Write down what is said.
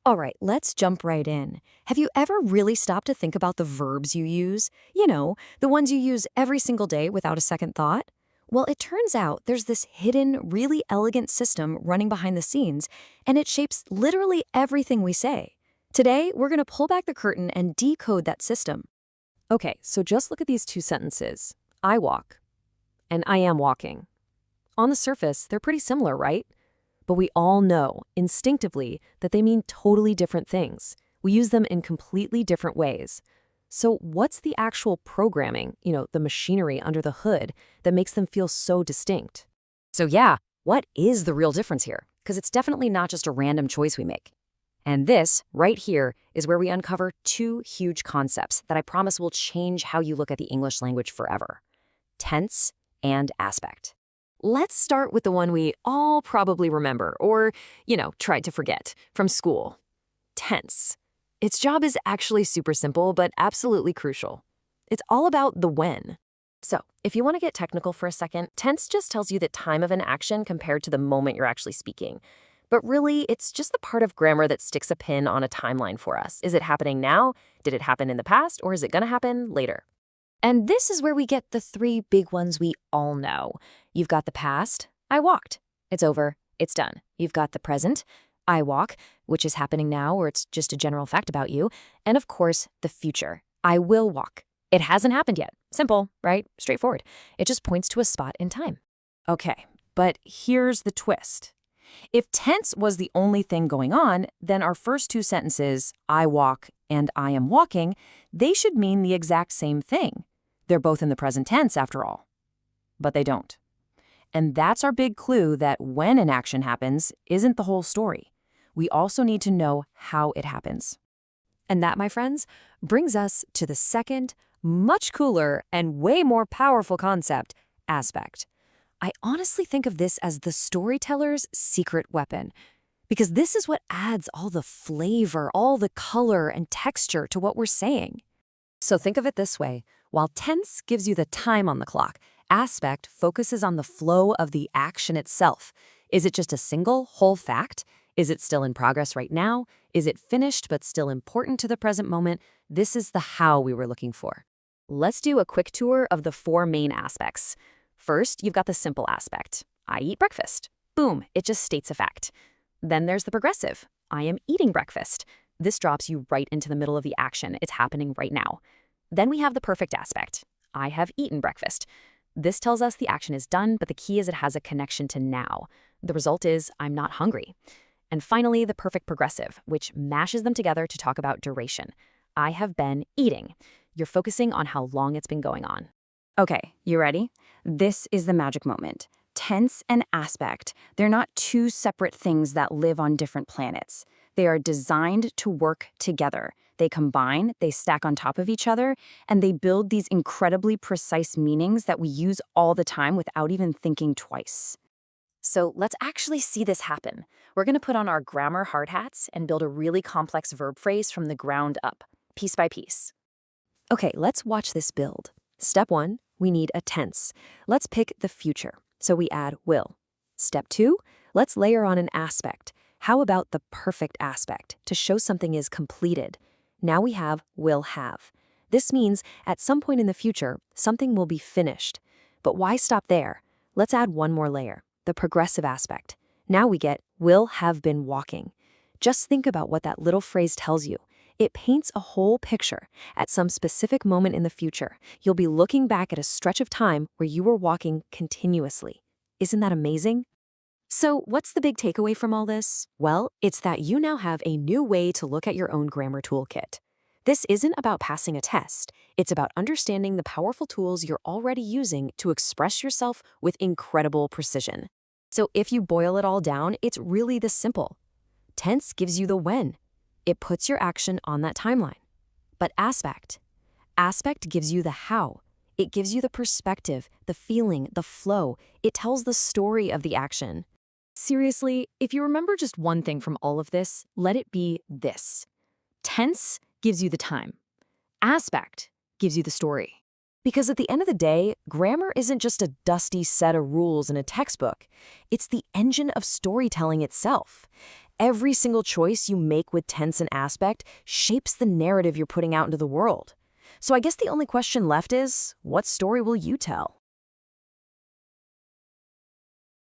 All right, let's jump right in. Have you ever really stopped to think about the verbs you use? The ones you use every single day without a second thought? Well, it turns out there's this hidden, really elegant system running behind the scenes, and it shapes literally everything we say. Today, we're going to pull back the curtain and decode that system. Okay, so just look at these two sentences. I walk, and I am walking. On the surface, they're pretty similar, right? But we all know, instinctively, that they mean totally different things. We use them in completely different ways. So what's the actual programming, the machinery under the hood, that makes them feel so distinct? So yeah, what is the real difference here? Because it's definitely not just a random choice we make. And this, right here, is where we uncover two huge concepts that I promise will change how you look at the English language forever: tense and aspect. Let's start with the one we all probably remember or, tried to forget from school. Tense. Its job is actually super simple, but absolutely crucial. It's all about the when. So, if you want to get technical for a second, tense just tells you the time of an action compared to the moment you're actually speaking. But really, it's just the part of grammar that sticks a pin on a timeline for us. Is it happening now? Did it happen in the past? Or is it going to happen later? And this is where we get the three big ones we all know. You've got the past, I walked. It's over, it's done. You've got the present, I walk, which is happening now, or it's just a general fact about you. And of course, the future, I will walk. It hasn't happened yet. Simple, right? Straightforward. It just points to a spot in time. Okay, but here's the twist. If tense was the only thing going on, then our first two sentences, I walk and I am walking, they should mean the exact same thing. They're both in the present tense, after all. But they don't. And that's our big clue that when an action happens isn't the whole story. We also need to know how it happens. And that, my friends, brings us to the second, much cooler and way more powerful concept, aspect. I honestly think of this as the storyteller's secret weapon, because this is what adds all the flavor, all the color and texture to what we're saying. So think of it this way. While tense gives you the time on the clock, aspect focuses on the flow of the action itself. Is it just a single, whole fact? Is it still in progress right now? Is it finished but still important to the present moment? This is the how we were looking for. Let's do a quick tour of the four main aspects. First, you've got the simple aspect. I eat breakfast. Boom, it just states a fact. Then there's the progressive. I am eating breakfast. This drops you right into the middle of the action. It's happening right now. Then we have the perfect aspect. I have eaten breakfast. This tells us the action is done, but the key is it has a connection to now. The result is I'm not hungry. And finally, the perfect progressive, which mashes them together to talk about duration. I have been eating. You're focusing on how long it's been going on. Okay, you ready? This is the magic moment. Tense and aspect, they're not two separate things that live on different planets. They are designed to work together. They combine, they stack on top of each other, and they build these incredibly precise meanings that we use all the time without even thinking twice. So let's actually see this happen. We're going to put on our grammar hard hats and build a really complex verb phrase from the ground up, piece by piece. Okay, let's watch this build. Step 1, we need a tense. Let's pick the future, so we add will. Step 2, let's layer on an aspect. How about the perfect aspect, to show something is completed? Now we have will have. This means at some point in the future, something will be finished. But why stop there? Let's add one more layer, the progressive aspect. Now we get will have been walking. Just think about what that little phrase tells you. It paints a whole picture. At some specific moment in the future, you'll be looking back at a stretch of time where you were walking continuously. Isn't that amazing? So what's the big takeaway from all this? Well, it's that you now have a new way to look at your own grammar toolkit. This isn't about passing a test. It's about understanding the powerful tools you're already using to express yourself with incredible precision. So if you boil it all down, it's really this simple. Tense gives you the when. It puts your action on that timeline. But aspect gives you the how. It gives you the perspective, the feeling, the flow. It tells the story of the action. Seriously, if you remember just one thing from all of this, let it be this. Tense gives you the time. Aspect gives you the story. Because at the end of the day, grammar isn't just a dusty set of rules in a textbook. It's the engine of storytelling itself. Every single choice you make with tense and aspect shapes the narrative you're putting out into the world. So I guess the only question left is, what story will you tell?